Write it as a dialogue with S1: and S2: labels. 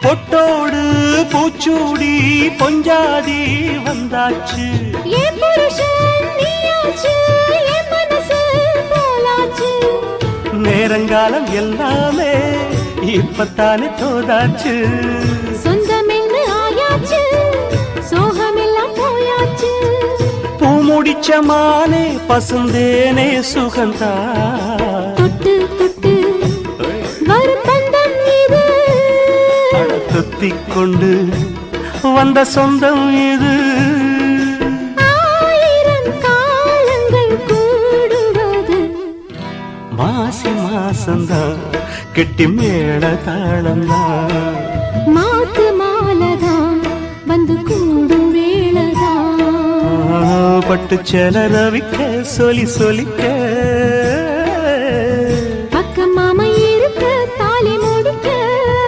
S1: பொட்டோடு பூச்சூடி பொஞ்சாதி வந்தாச்சு
S2: என் புருஷன் நீயாச்சு என் மனசு போலாச்சு
S1: நேரங்காலம் எல்லாமே இப்பத்தானே தோதாச்சு
S2: சொந்தம் என்ன ஆயாச்சு சோகமெல்லாம் போயாச்சு
S1: பூ முடிச்ச மானே பசுந்தேனே சுகந்தா
S2: தொட்டு தொட்டு வரும் பந்தம் இது
S1: தொத்திக் கொண்டு வந்த சொந்தம் இது
S2: ஆயிரம் காலங்கள் கூடுவது
S1: மாசி மாசந்தான் கெட்டி மேள தாளந்தான்
S2: மாத்து மாலதான் வந்து கூடும் வேளதான்
S1: பட்டு செல ரவிக்க சொலி சொலிக்க